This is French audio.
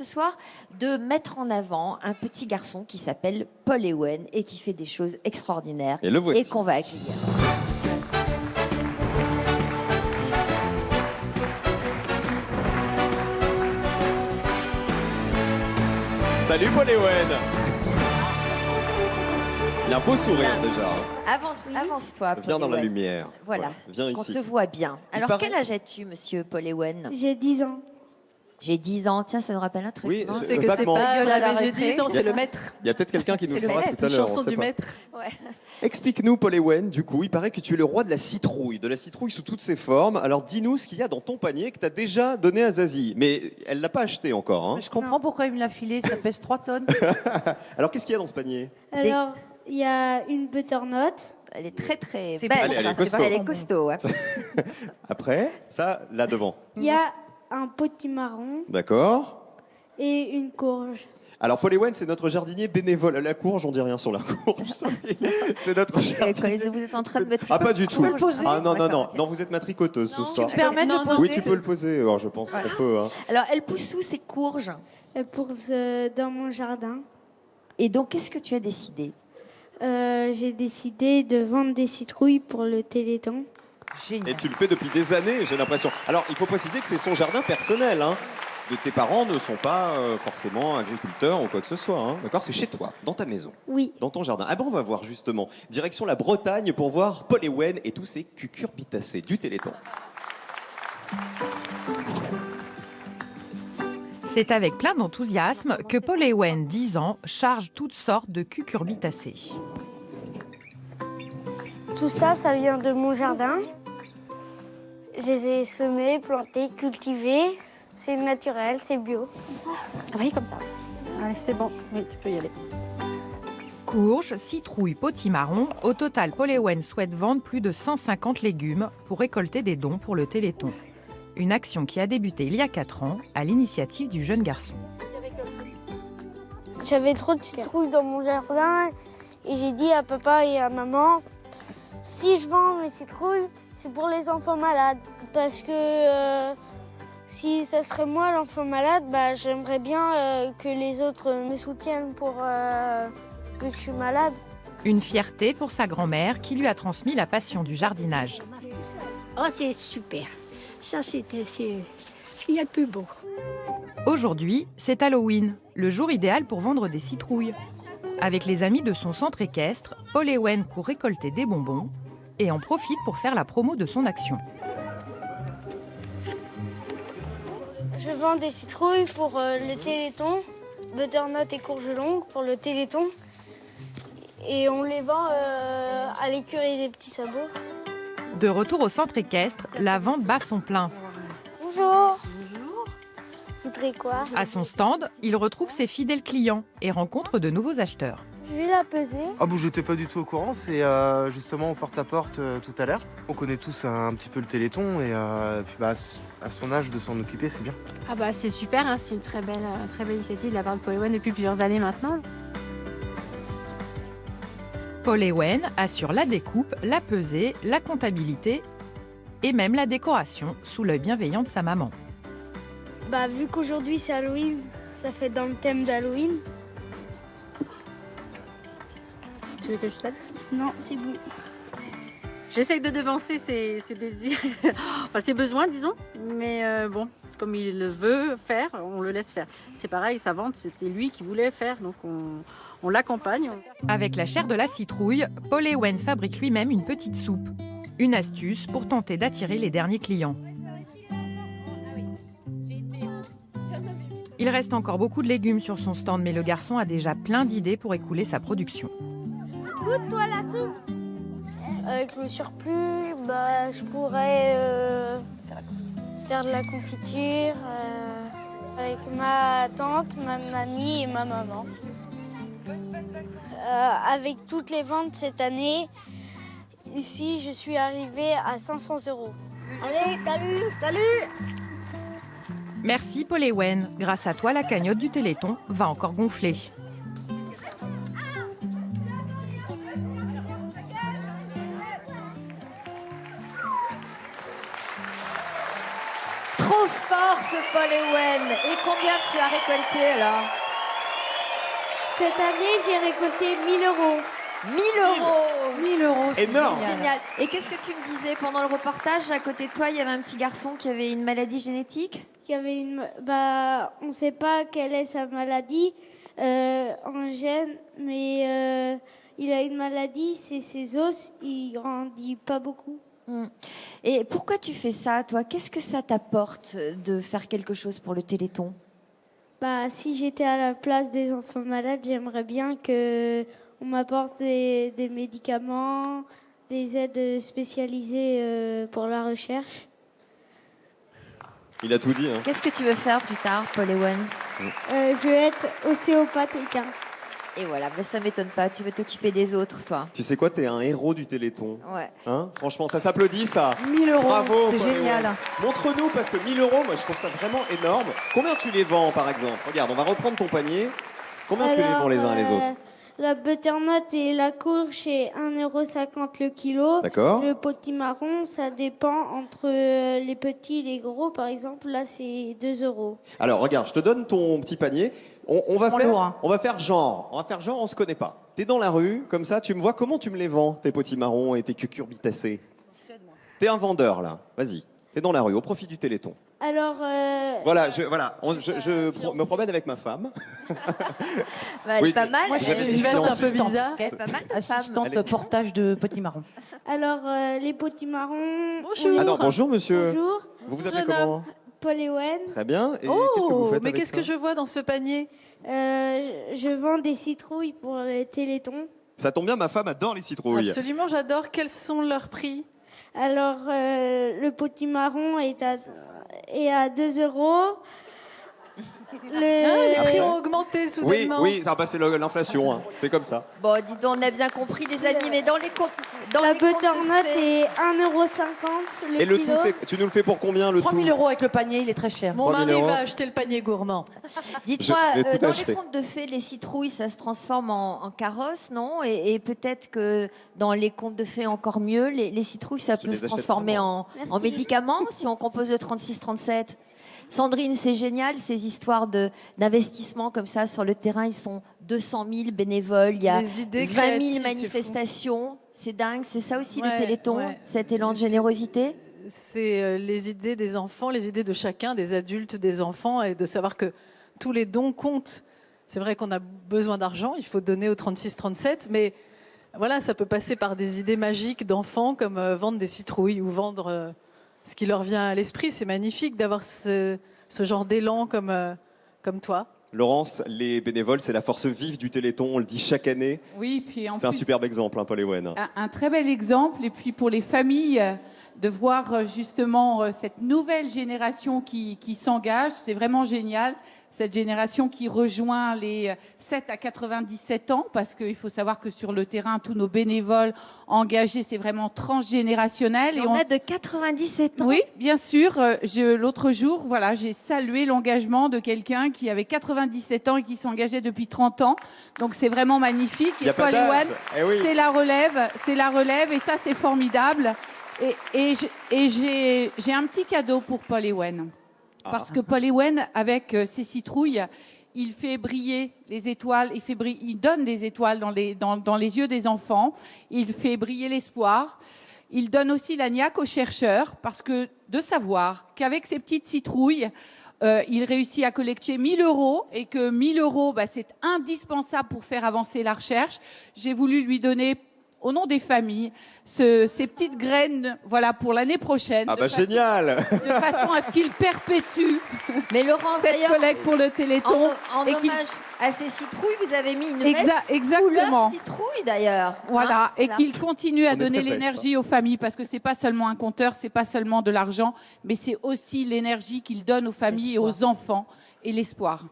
ce soir de mettre en avant un petit garçon qui s'appelle Paul Ewen et qui fait des choses extraordinaires Et le voici. et qu'on va accueillir. Salut Paul Ewen. Il a un beau sourire Bien. déjà. Avance-toi. Viens Paul dans la Ewen. lumière. Voilà, Viens qu'on ici. te voit bien. Alors, paraît- quel âge as-tu, monsieur Paul Ewen? J'ai 10 ans. J'ai 10 ans. Tiens, ça nous rappelle un truc, Oui, non? C'est que c'est vaguement. pas Gueule à la j'ai retraite. 10 ans, c'est le maître. Il y a peut-être quelqu'un qui nous C'est le le fera maître, tout à une l'heure. on chanson sait du pas. maître. Ouais. Explique-nous, Paul Ewen, du coup, il paraît que tu es le roi de la citrouille sous toutes ses formes. Alors dis-nous ce qu'il y a dans ton panier que tu as déjà donné à Zazie. Mais elle ne l'a pas acheté encore. Hein. Je comprends pourquoi il me l'a filé, ça pèse 3 tonnes. Alors qu'est-ce qu'il y a dans ce panier? Alors, il y a une butternut. Elle est très très C'est belle. bon, Elle est ça, costaud. c'est pas Elle est bon. costaud. Ouais. Après, ça, là devant. Il y a un potimarron D'accord. et une courge. Alors Paul Ewen, c'est notre jardinier bénévole. La courge, on dit rien sur la courge. sorry. C'est notre jardinier. Vous êtes en train de mettre. Ah, pas du tout. peux le poser Ah non, non, non. D'accord. Non, vous êtes ma tricoteuse ce soir. Tu me permets de Non, le non, poser Oui, tu peux le poser. Alors, je pense qu'on peut. Hein. Alors, elle pousse où ces courges? Elle pousse dans mon jardin. Et donc, qu'est-ce que tu as décidé? J'ai décidé de vendre des citrouilles pour le Téléthon. Génial. Et tu le fais depuis des années, j'ai l'impression. Alors, il faut préciser que c'est son jardin personnel. Hein. Tes parents ne sont pas forcément agriculteurs ou quoi que ce soit. Hein. D'accord? C'est chez toi, dans ta maison, Oui. dans ton jardin. Ah ben, on va voir justement. Direction la Bretagne pour voir Paul Ewen et tous ses cucurbitacées du Téléthon. C'est avec plein d'enthousiasme que Paul Ewen, 10 ans, charge toutes sortes de cucurbitacées. Tout ça, ça vient de mon jardin. Je les ai semés, plantés, cultivés. C'est naturel, c'est bio. Oui, comme ça. Allez, c'est bon. Oui, tu peux y aller. Courges, citrouilles, potimarron, au total, Paul Ewen souhaite vendre plus de 150 légumes pour récolter des dons pour le Téléthon. Une action qui a débuté il y a 4 ans à l'initiative du jeune garçon. J'avais trop de citrouilles dans mon jardin et j'ai dit à papa et à maman, si je vends mes citrouilles, c'est pour les enfants malades. Parce que si ça serait moi l'enfant malade, bah, j'aimerais bien que les autres me soutiennent pour vu que je suis malade. Une fierté pour sa grand-mère qui lui a transmis la passion du jardinage. Oh, c'est super. Ça, c'est ce qu'il y a de plus beau. Aujourd'hui, c'est Halloween, le jour idéal pour vendre des citrouilles. Avec les amis de son centre équestre, Paul Ewen court récolter des bonbons et en profite pour faire la promo de son action. Je vends des citrouilles pour le Téléthon, butternut et courge longue pour le Téléthon. Et on les vend à l'écurie des petits sabots. De retour au centre équestre, la vente bat son plein. Bonjour. Bonjour. Vous voudrez quoi? À son stand, il retrouve ses fidèles clients et rencontre de nouveaux acheteurs. Je vais la peser. Ah bon, j'étais pas du tout au courant, c'est justement au porte-à-porte tout à l'heure. On connaît tous un petit peu le Téléthon et puis bah, à son âge de s'en occuper, c'est bien. Ah bah c'est super, hein, c'est une très belle initiative de la part de Paul Ewen depuis plusieurs années maintenant. Paul Ewen assure la découpe, la pesée, la comptabilité et même la décoration sous l'œil bienveillant de sa maman. Bah vu qu'aujourd'hui c'est Halloween, ça fait dans le thème d'Halloween. Tu veux que je t'aide? Non, c'est bon. J'essaye de devancer ses désirs, enfin ses besoins disons, mais bon, comme il le veut faire, on le laisse faire. C'est pareil, sa vente, c'était lui qui voulait faire, donc on l'accompagne. Avec la chair de la citrouille, Paul Ewen fabrique lui-même une petite soupe. Une astuce pour tenter d'attirer les derniers clients. Il reste encore beaucoup de légumes sur son stand, mais le garçon a déjà plein d'idées pour écouler sa production. Goûte-toi la soupe. Avec le surplus, bah, je pourrais faire de la confiture avec ma tante, ma mamie et ma maman. Avec toutes les ventes cette année, ici, je suis arrivée à 500 €. Allez, salut! Salut! Merci Paul Ewen. Grâce à toi, la cagnotte du Téléthon va encore gonfler. Trop fort, force, Paul Ewen. Et combien tu as récolté alors? Cette année, j'ai récolté 1 000 euros. 1 000 euros. 1000 euros, c'est Énorme. Génial. Et qu'est-ce que tu me disais pendant le reportage? À côté de toi, il y avait un petit garçon qui avait une maladie génétique? Il y avait on ne sait pas quelle est sa maladie en gène, mais il a une maladie, c'est ses os, il grandit pas beaucoup. Et pourquoi tu fais ça, toi? Qu'est-ce que ça t'apporte de faire quelque chose pour le Téléthon? Si j'étais à la place des enfants malades, j'aimerais bien que on m'apporte des médicaments, des aides spécialisées pour la recherche. Il a tout dit. Hein. Qu'est-ce que tu veux faire plus tard, Paul Ewen? Je veux être ostéopathe équin. Et voilà, mais ça m'étonne pas. Tu veux t'occuper des autres, toi. Tu sais quoi, t'es un héros du Téléthon. Ouais. Hein, franchement, ça s'applaudit, ça. 1000 euros, Bravo, c'est Paul génial. Ewen. Montre-nous, parce que 1 000 euros, moi, je trouve ça vraiment énorme. Combien tu les vends, par exemple? Regarde, on va reprendre ton panier. Combien tu les vends les uns les autres? La butternut et la courge, c'est 1,50 € le kilo. D'accord. Le potimarron, ça dépend entre les petits et les gros. Par exemple, là, c'est 2 €. Alors, regarde, je te donne ton petit panier. On va faire genre. On va faire genre, on se connaît pas. T'es dans la rue, comme ça, tu me vois. Comment tu me les vends, tes potimarrons et tes cucurbitacées? T'es un vendeur, là. Vas-y. T'es dans la rue, au profit du Téléthon. Alors, Voilà, je me promène avec ma femme. Elle Oui, est pas mal. moi, elle j'avais est une veste un peu assistante. bizarre. Elle est pas mal, ta femme. Assistante portage de potimarron. alors les potimarrons. Bonjour. Ah non, bonjour, monsieur. Bonjour, Vous vous appelez Jeune comment? Paul Ewen. Très bien. Et qu'est-ce que vous faites mais avec qu'est-ce ça que je vois dans ce panier? Je vends des citrouilles pour les Téléthons. Ça tombe bien, ma femme adore les citrouilles. Absolument, j'adore. Quels sont leurs prix? Alors, le potimarron est à 2 €. Les prix ont augmenté Oui, soudainement. oui, ça va passer l'inflation, hein. C'est comme ça. Bon, dis donc, on a bien compris, les amis, mais dans les comptes. La butternut est 1,50 € Et le kilo. tout, tu nous le fais pour combien, le 3 000 tout? euros avec le panier, il est très cher. Mon 3 000 mari euros. va acheter le panier gourmand. Dites-moi, Je vais tout dans acheter. les contes de fées, les citrouilles, ça se transforme en carrosse, non? Et peut-être que dans les contes de fées, encore mieux, les citrouilles, ça Je peut les se achète transformer vraiment. en médicaments si on compose le 36-37. Sandrine, c'est génial, ces histoires d'investissement comme ça sur le terrain. Ils sont 200 000 bénévoles, il y a Les idées 20 créatives, 000 c'est manifestations. C'est dingue, c'est ça aussi Ouais, le Téléthon, ouais. cet élan de C'est- générosité? C'est les idées des enfants, les idées de chacun, des adultes, des enfants, et de savoir que tous les dons comptent. C'est vrai qu'on a besoin d'argent, il faut donner au 36-37, mais voilà, ça peut passer par des idées magiques d'enfants comme vendre des citrouilles ou vendre ce qui leur vient à l'esprit. C'est magnifique d'avoir ce genre d'élan comme toi. Laurence, les bénévoles, c'est la force vive du Téléthon, on le dit chaque année. Oui, puis en C'est un plus, superbe exemple, hein, Paul Ewen. un très bel exemple. Et puis pour les familles, de voir justement cette nouvelle génération qui s'engage, c'est vraiment génial. Cette génération qui rejoint les 7 à 97 ans, parce qu'il faut savoir que sur le terrain, tous nos bénévoles engagés, c'est vraiment transgénérationnel. On a de 97 ans. Oui, bien sûr. L'autre jour, voilà, j'ai salué l'engagement de quelqu'un qui avait 97 ans et qui s'engageait depuis 30 ans. Donc c'est vraiment magnifique. Il n'y a Et pas Paul d'âge. Ewen, Eh oui. c'est la relève, et ça c'est formidable. Et j'ai un petit cadeau pour Paul Ewen. Parce que Paul Ewen, avec ses citrouilles, il fait briller les étoiles, il donne des étoiles dans les yeux des enfants, il fait briller l'espoir. Il donne aussi la niaque aux chercheurs, parce que de savoir qu'avec ces petites citrouilles, il réussit à collecter 1 000 euros, et que 1 000 euros, c'est indispensable pour faire avancer la recherche. J'ai voulu lui donner, au nom des familles, ces petites graines, voilà, pour l'année prochaine. Ah bah façon- génial. De façon à ce qu'il perpétue Mais Laurence, cette d'ailleurs, collecte pour le Téléthon. en et qu'il- hommage à ces citrouilles, vous avez mis une veste couleur Exactement. citrouille d'ailleurs. Voilà, Hein, et voilà. qu'il continue à On est donner très presse, l'énergie aux familles, parce que c'est pas seulement un compteur, c'est pas seulement de l'argent, mais c'est aussi l'énergie qu'il donne aux familles et aux enfants et l'espoir.